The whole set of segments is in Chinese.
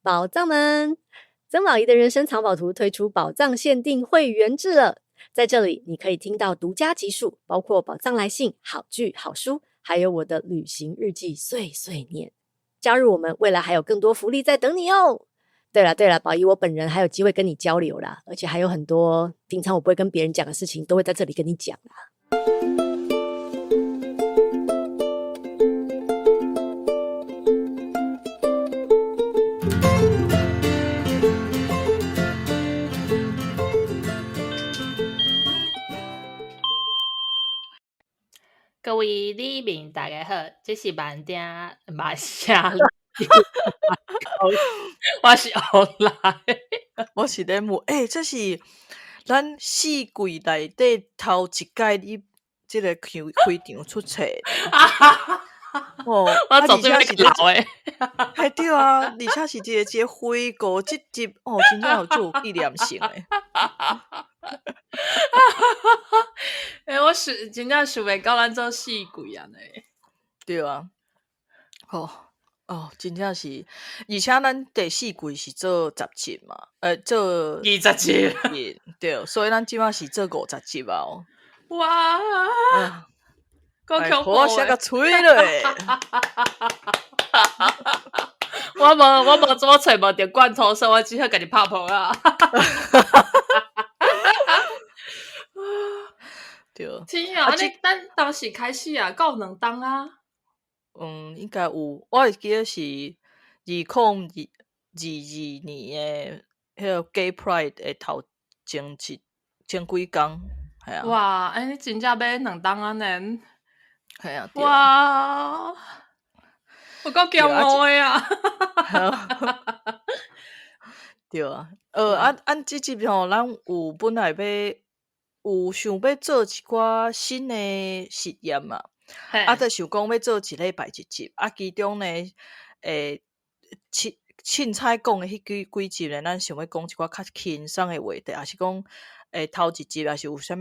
宝藏们，曾宝仪的人生藏宝图推出宝藏限定会员制了，在这里你可以听到独家集数，包括宝藏来信、好剧、好书，还有我的旅行日记碎碎念。加入我们，未来还有更多福利在等你哦。对了，宝仪我本人还有机会跟你交流啦，而且还有很多平常我不会跟别人讲的事情，都会在这里跟你讲啦。各位里民大家好，这是慢点马下我是欧来，我是咧问，这是咱四季内底头一届你这个开场出册哦，我走这边老诶，嘿对啊，而且是一个回顾这集哦，真正有有纪念性诶。我是真正想袂到咱做四季啊呢。对啊，真正是，而且咱第四季是做10集嘛，做20集，对，所以咱即马是做50集啊哦。哇！够恐怖我写个吹嘞！我无做找无着罐头，所以我只好甲你拍破啊！对，天啊！咱当时开始啊，够2档啊？应该有，我会记得是2022年的迄个 Gay Pride 的头前几工，系啊。哇！你真正买2档啊呢？系啊。哇！我够骄傲的啊！对啊，按即集吼，咱有本来有想要做一寡新的实验嘛，就想讲要做一礼拜一集，其中呢，凊彩讲的迄几集呢，咱想要讲一寡较轻松的话题，还是讲头一集还是有啥物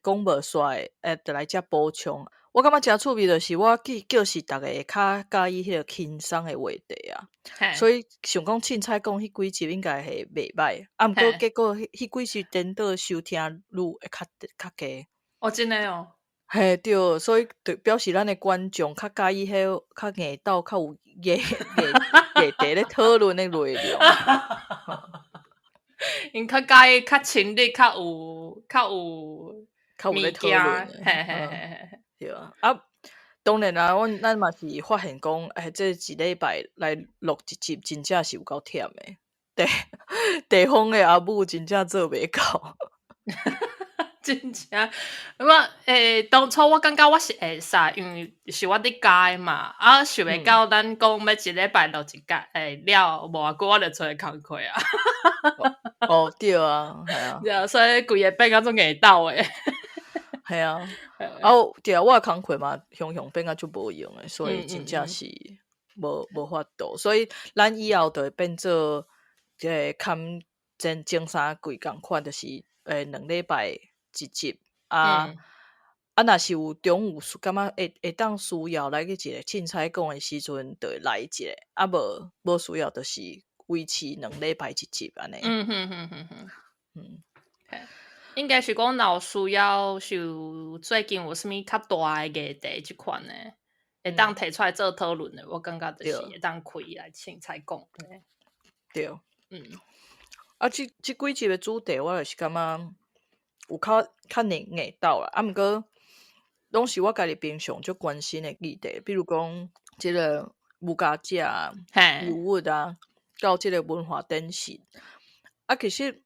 讲无煞的，就来遮补充。我感觉诚趣味，就是我叫是逐个会较介意迄个轻松的话题啊，所以想讲凊彩讲迄几集应该是袂歹，毋过结果迄几集颠倒收听率会较低。哦，真的哦。嘿，对，所以就表示咱的观众较介意迄较硬斗、较有议题咧讨论的内容。因较介意较亲密、较有咧讨论的。对啊，当然啦，咱嘛是发现讲，这一礼拜来录一集，真正是有够忝的。地方的阿母真正做袂到。真正，当初我感觉我是会使，因为是我伫家嘛，想袂到咱讲要一礼拜录一集，了无偌久我就出来工课啊。哦，对啊，系啊。对啊，所以规个变啊种硬斗诶。系啊，对啊，我的工课嘛，常变啊就无用诶，所以真正是无法度，所以咱以后就会变做看前3季共款，就是2礼拜一集若是有中有感觉会当需要来个一个凊彩讲诶时阵，就会来一个，无需要就是维持2礼拜一集安尼。应该是讲若有需要，是最近有啥物较大诶议题即款呢？会当摕出来做讨论的，我感觉就是会当开来凊彩讲。对，即几集的主题，我就是感觉有较硬斗啦。毋过拢是我家己平常足关心的议题，比如讲即个物价者、油物啊，到即个文化展示。其实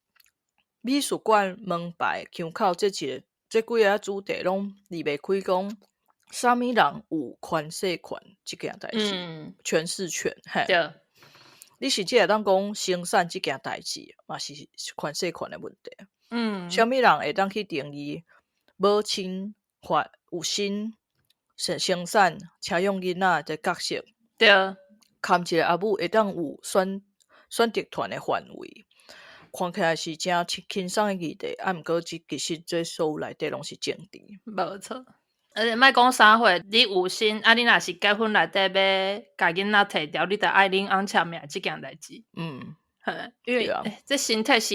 美术馆、门牌、腔口这几个主题拢离袂开讲，啥物人有权势权即件代志，权势权。对，你是即个当讲生产即件代志，嘛是权势权的问题。啥物人会当去定义母亲有心生产车用囡仔的角色？对，牵一个阿母会当有选择权的范围。看起来是真轻松的议题，毋过其实这所有内底拢是政治。无错。而且莫讲啥货，你有心啊，你若是结婚内底要甲囡仔摕掉，你着爱恁翁签名即件代志。因为、对啊这身体是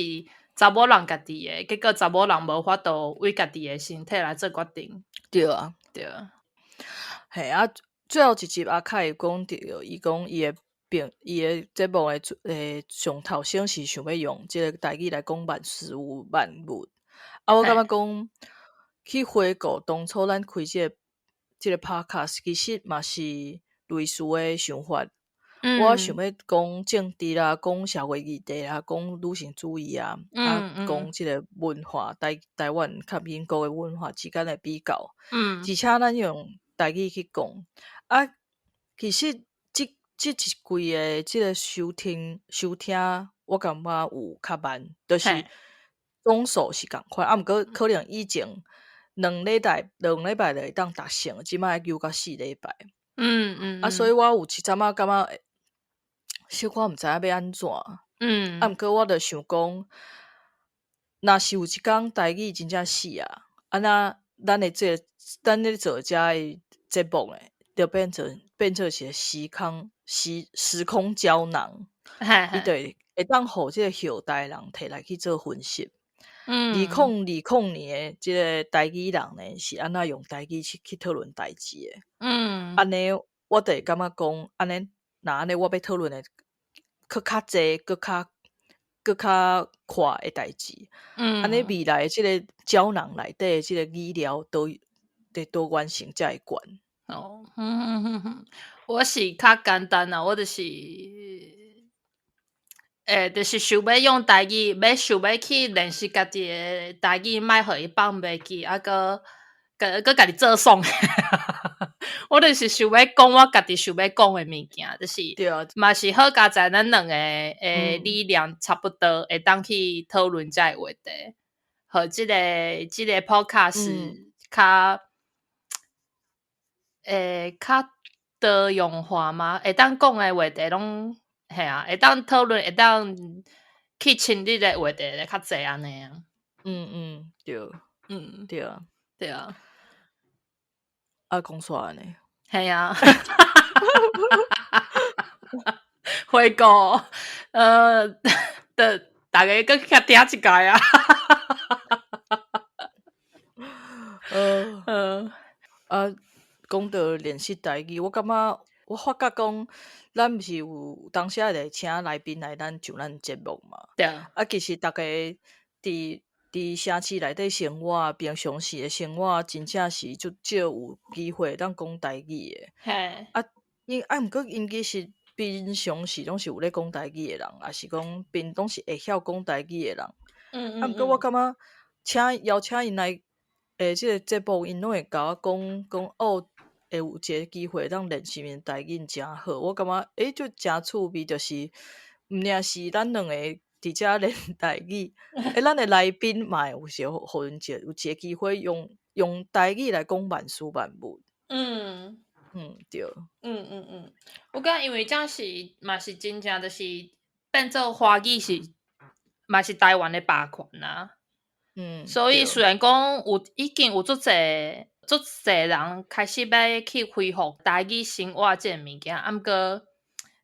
查某人家己的，结果查某人无法度为家己的身体来做决定。对啊，对啊，嘿啊，最后一集阿凯讲着，伊讲伊的节目上头先是想要用即个台语来讲万事万物，啊，我感觉讲去回顾当初咱开即个 podcast，其实嘛是类似的想法。我想要讲政治啦，讲社会议题啦，讲女性主义啊，讲即个文化，台湾甲英国的文化之间的比较，而且咱用台语去讲，啊，其实即一季的即个收听，我感觉有较慢，就是总数是共款，啊，毋过可能以前2礼拜就会当达成，即摆求到4礼拜。啊，所以我有一阵仔感觉小可毋知影要安怎。啊，毋过我着想讲，若是有一工台语真正死啊，啊那咱咧做遮的节目咧，着变做是时空胶囊，伊着会当互即个后代人摕来去做分析。2020年的即个台语人呢，是安怎用台语去讨论代志的。安尼我就会感觉讲，若安尼我要讨论的较济，较快的代志。安尼未来即个胶囊内底的即个语料都得多元性才会悬。我是较简单啊，我就是就是想要用台语，想要去认识家己的台语，莫互伊放袂记，啊个家己做爽。我就是想要讲我家己想要讲的物件，就是嘛是好佳在咱两个理念差不多，会当去讨论遮个话题，和即个 podcast 较较多样化嘛，会当讲的话题拢系啊，会当讨论，会当去亲历的话题较济安尼啊。对，对啊，对啊，啊讲煞安尼，系啊。回顾，大家搁去听一届啊。讲到练习台语，我感觉我发觉讲，咱毋是有当时会请来宾来上咱节目嘛？对啊，其实逐个伫城市内底生活，平常时的生活，真正是就少有机会当讲台语的。嘿，毋过因其实平常时拢是有咧讲台语的人，也是讲拢是会晓讲台语的人。毋过我感觉邀请因来即个节目，因拢会甲我讲哦，会有一个机会当练习面台语诚好。我感觉就诚趣味，就是毋领是咱两个伫遮练台语，咱的来宾嘛有时互因有一个机会用台语来讲万事万物。对。我感觉因为这样是嘛是真正就是变做华语是嘛是台湾的霸权啊。所以虽然讲已经有足侪人开始要去恢复台语生活即个物件，毋过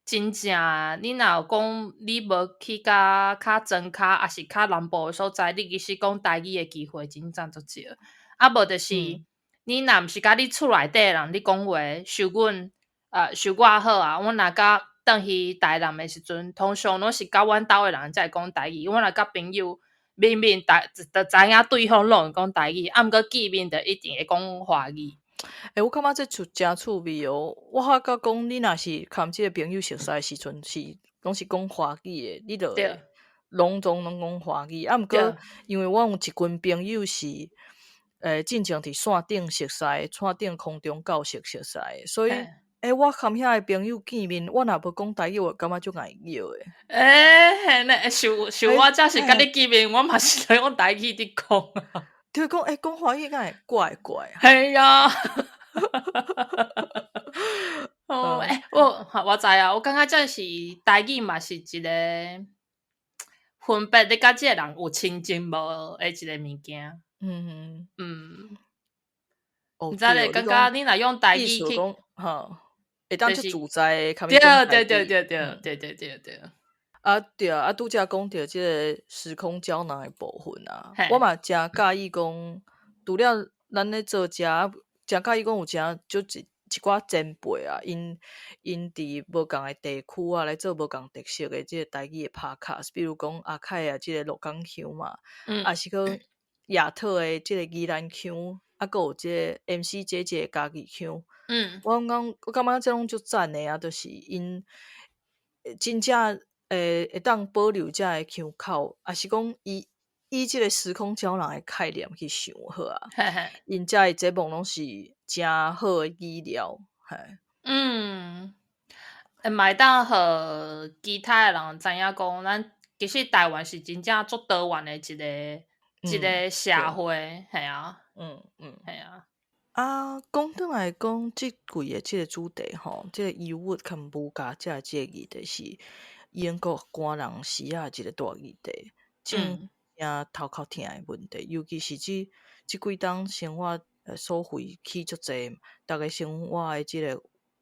真正你若有讲你无去较庄脚，还是较南部的所在，你其实讲台语的机会真正足少。啊无就是你若毋是甲你厝内底的人，你讲话受我好啊，我若甲转去台南的时阵，通常拢是甲阮兜的人才会讲台语。我若甲朋友明明就知影对方拢会讲台语，啊毋过见面就一定会讲华语。我感觉这诚趣味哦！我发觉讲你若是含即个朋友熟识的时阵，拢是讲华语的，你就会拢总拢讲华语。啊毋过因为我有一群朋友是进前伫线顶熟识，线顶空中教室熟识的，所以我含遐的朋友见面，我若无讲台语，我感觉足碍摇的。受我则是甲你见面，我嘛是在用台语伫讲啊。就是讲讲华语敢会怪怪。系啊。我知啊，我感觉这是台语嘛是一个分别你甲即个人有亲近无的一个物件。你知咧？感觉你若用台语去，意思讲哈，会当就是就自在的，较对咪讲对台语。对对对对对对对，对啊，拄则讲着即个时空胶囊的部分啊，嘿我嘛诚介意讲，除了咱咧做诚介意讲有诚就一寡前辈啊，因伫无共的地区啊来做无共特色的即个台语的 podcast，比如讲阿凯啊，即个鹿港乡嘛，啊是讲亚特的即个宜兰乡，啊，佮有即个 MC 姐姐的家己乡。我感觉这拢足赞的啊，就是因真正会当保留遮个腔口，也是讲以即个时空胶囊的概念去想好啊。嘿嘿，因遮的节目拢是诚好的语料，嘿。嘛会当互其他的人知影讲，咱其实台湾是真正足多元的一个社会，系啊，系啊。讲转来讲，即季的即个主题吼，即个忧郁甲无家即个议题是英国官人时啊一个大议题，正头壳疼的问题，尤其是即几冬生活所费起足济，逐个生活的即个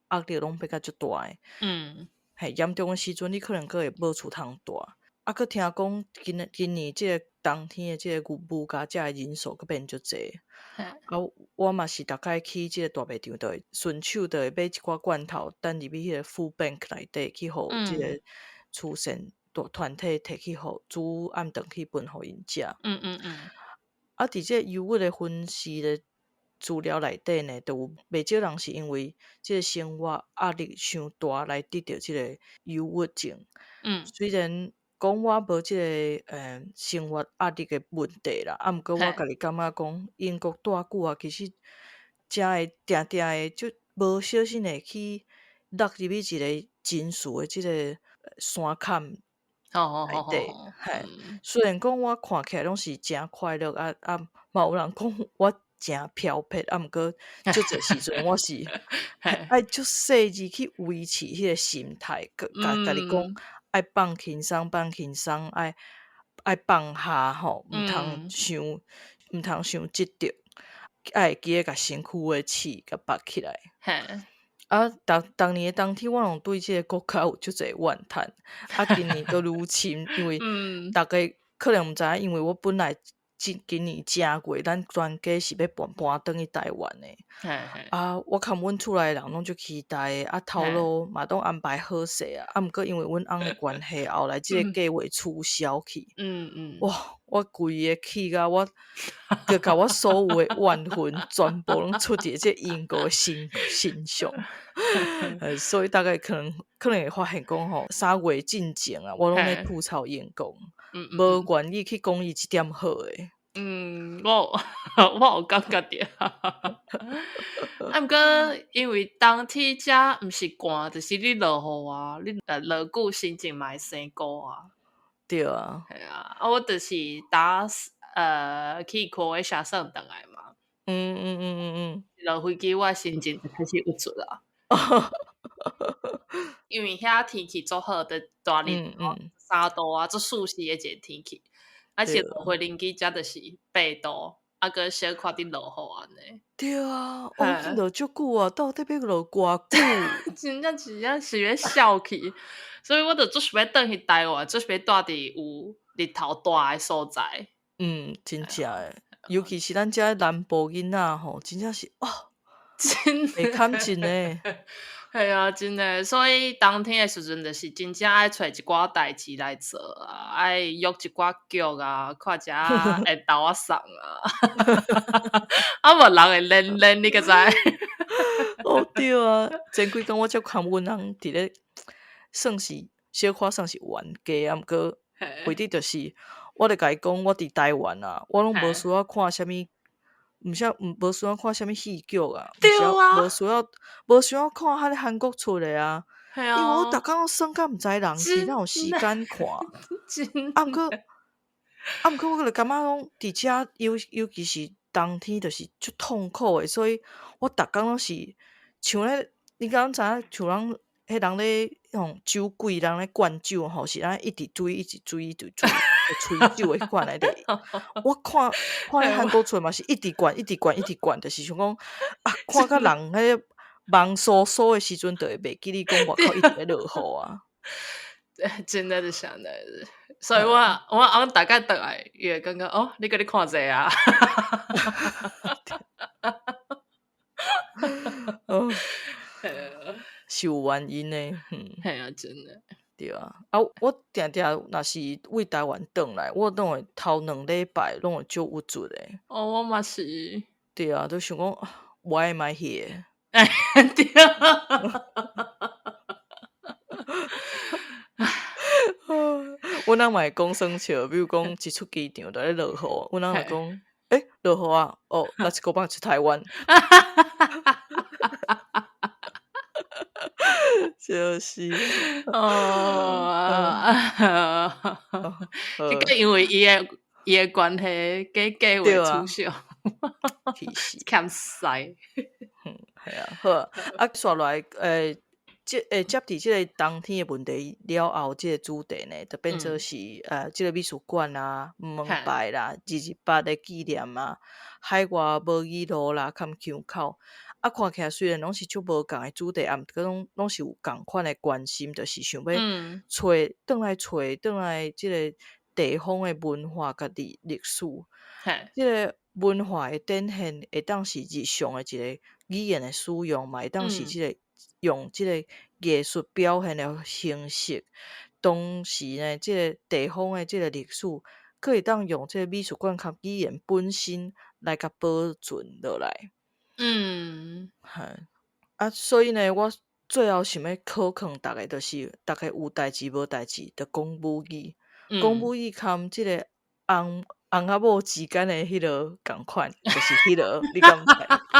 压力拢变甲足大诶。嘿，严重诶时阵，你可能佫会无厝通住。佫听讲今年即个冬天诶即个物价遮诶人数佫变足济。我嘛是逐摆去即个大卖场，就会顺手就会买一寡罐头，等入去迄个 food bank 内底去互即个慈善团体摕去互煮暗顿去分互因食。伫即个忧郁的分析的资料内底呢，就有袂少人是因为即个生活压力伤大来得到即个忧郁症。虽然讲我无即个生活压力的问题啦，毋过我家己感觉讲英国住久啊，其实真会定定的就无小心会去落入去一个情绪的即个山坎内底。嘿，虽然讲我看起来拢是诚快乐，嘛有人讲我诚飘撇，毋过足侪时阵我是爱足细致去维持迄个心态，家己讲爱放轻松，爱放下吼，毋通伤执着，爱记得甲身躯的气甲拔起来。当年的冬天，我拢对即个国家有足侪怨叹。今年佫愈深，因为逐个可能毋知影，因为我本来今年正月，咱全家是要搬转去台湾的。我看阮厝内的人拢足期待的，头路嘛拢安排好势啊。毋过因为阮翁的关系，后来即个计划取消去。哇！我规个气甲我，佮甲我所有的怨恨全部拢出伫即英国的身上。所以大概可能会发现讲吼，3月进前啊，我拢咧吐槽英国，无愿意去讲伊一点好诶。我有感觉着。毋过因为冬天遮毋是寒，就是你落雨啊，你落久心情嘛会生高啊。对啊，系啊，我就是去科威下省倒来嘛。落飞机我心情就开始郁卒啦。因为遐天气足好，的大日3度啊，足舒适的一个天气。而且落回林机遮就是8度，佮小可伫落雨安尼。对啊，落足久啊，到底要落偌久？真正是要笑去，所以我就足想要转去台湾，足想要住伫有日头大的所在。真正诶，尤其是咱遮南部囡仔吼，真正是真袂堪真诶。系啊，真诶，所以冬天诶时阵，就是真正爱找一寡代志来做啊，爱约一寡局啊，看一下会斗啊送啊，无人会练，你个知？对啊，前几工我才看阮翁伫咧，算是小可算是冤家，毋过为的就是我咧甲伊讲，我伫台湾啊，我拢无需要看啥物。无需要看啥物戏剧啊，无需要看韩国出的啊，因为我逐工算甲毋知人去，哪有时间看？毋过我就感觉讲伫遮尤其是冬天，就是足痛苦的，所以我逐工拢是像咧，你敢知影像人迄人咧种酒鬼人咧灌酒吼，是咱一直追一直追一直追吹酒的迄款来的。我看迄韩国村嘛是一直灌一直灌一直灌，就是想讲啊，看甲人迄忙疏疏的时阵，就会袂记你讲外口一直在落雨啊。真的是想的，所以我大概回来也感觉哦，你看这啊。是有原因的，系啊，真的。对啊，我定定若是为台湾转来，我拢会头2礼拜拢会足有จุ的。哦，我嘛是。对啊，都想讲 Why am I here？ 对啊。阮翁嘛会讲耍笑，比如讲一出机场就咧落雨，阮翁会讲，诶，落雨啊，哦，Let's go back to 台湾。就是结果因为伊的关系，计划取消，欠屎。系啊，好啊，刷来接伫即个冬天的问题了后，即个主题呢，就变做是即个美术馆啊、门牌啦、228的纪念啊、海外无语路啦、坎腔口。啊，看起来虽然拢是足无共的主题，啊，毋过拢是有共款的关心，就是想要找倒来即个地方的文化甲历史，即个文化的展现会当是日常的一个语言的使用嘛，会当是即个用即个艺术表现的形式，同时呢，即个地方的即个历史，可会当用即个美术馆甲语言本身来甲保存落来。所以呢，我最后想要考劝大家，就是大家有代志无代志，就讲母语，讲母语含即个翁仔某之间的迄落共款，就是迄落，你敢毋知？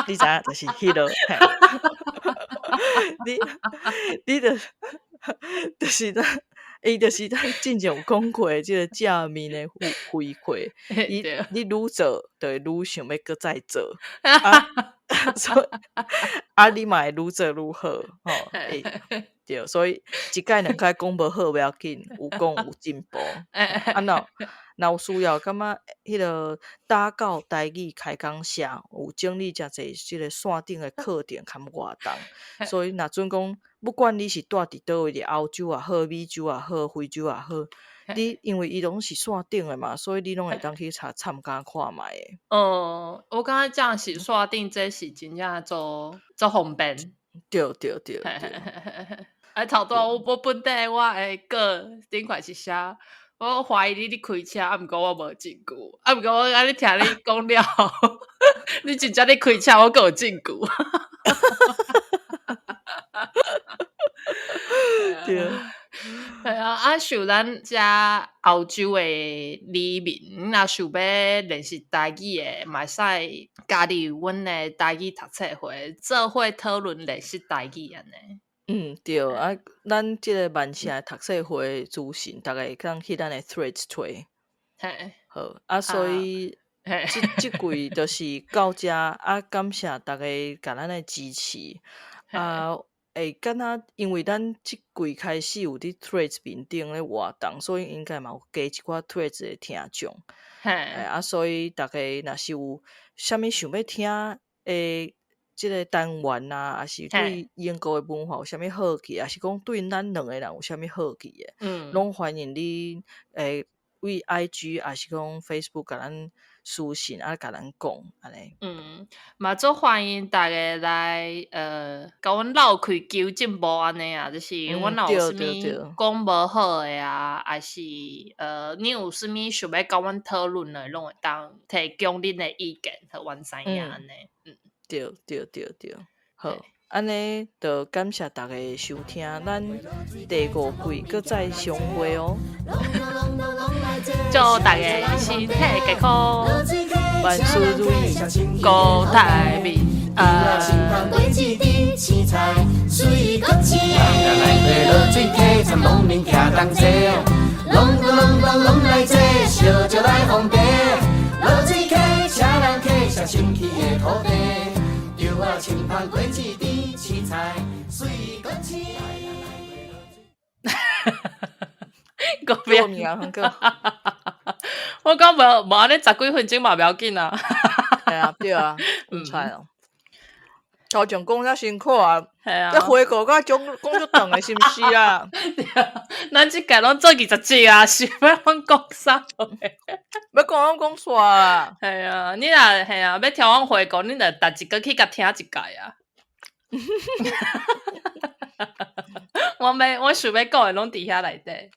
你知影？就是迄落，就是咱。伊就是咱之前有讲过即个正面的回馈，你愈做就会愈想要搁再做，所以你嘛会愈做愈好吼。对，所以一届两届讲无好不要紧，有讲有进步。若有需要，感觉迄个打教台语开讲社有整理诚济即个线顶的课程含活动，所以若准讲，不管你是住伫倒位，伫欧洲也好、美洲也好、非洲也好，你因为伊拢是线顶的嘛，所以你拢会当去参加看卖的。我感觉这样是线顶，这是真正做方便。对。头拄我本地我的个顶块是写。我怀疑你开车，啊，毋过我无证据，啊，毋过我安尼听你讲了，你真正你开车，我阁有证据。对。系啊，像咱遮欧洲的里民，若想要认识台语的，嘛使加入阮的台语读册会，做伙讨论认识台语安尼。对啊，咱即个万城的读册会资讯，大概会当去咱的 Threads 推。好啊，所以即季就是到遮啊，感谢大家甲咱的支持啊。敢若因为咱即季开始有伫 Threads 面顶咧活动，所以应该嘛有加一寡 Threads 的听众。所以大家若是有啥物想要听即个单元啊，还是对英国的文化有啥物好奇，还是讲对咱两个人有啥物好奇的，拢欢迎你为 IG 还是讲 Facebook 甲咱私信啊，甲咱讲安尼。嘛做欢迎大家来甲阮唠开求进步安尼啊，就是阮若有啥物讲无好的啊，还是你有啥物想要甲阮讨论的，拢会当提供恁的意见，互阮知影安尼。对，好，安尼就感谢大家收听，咱第5季搁再相会哦。祝大家身体健康，万事如意，高台面。过一滴青菜，水果青。来过落水溪，参农民行同齐哦。拢来坐，烧酒来方便。落水溪，请人客上新起的土地。稻啊青芳过一滴青菜，水果青。个别过年啊，很个，我讲无安尼10几分钟嘛，不要紧啊。系啊，对啊，唔菜哦。头前讲遮辛苦啊，系啊这，回顾甲讲足长的，是毋是啊？咱即届拢做20集啊，想要阮讲啥？要讲讲煞啊，系啊，你若系啊，要听阮回顾，你著逐一个去甲听一届啊。我想要讲的拢伫遐内底。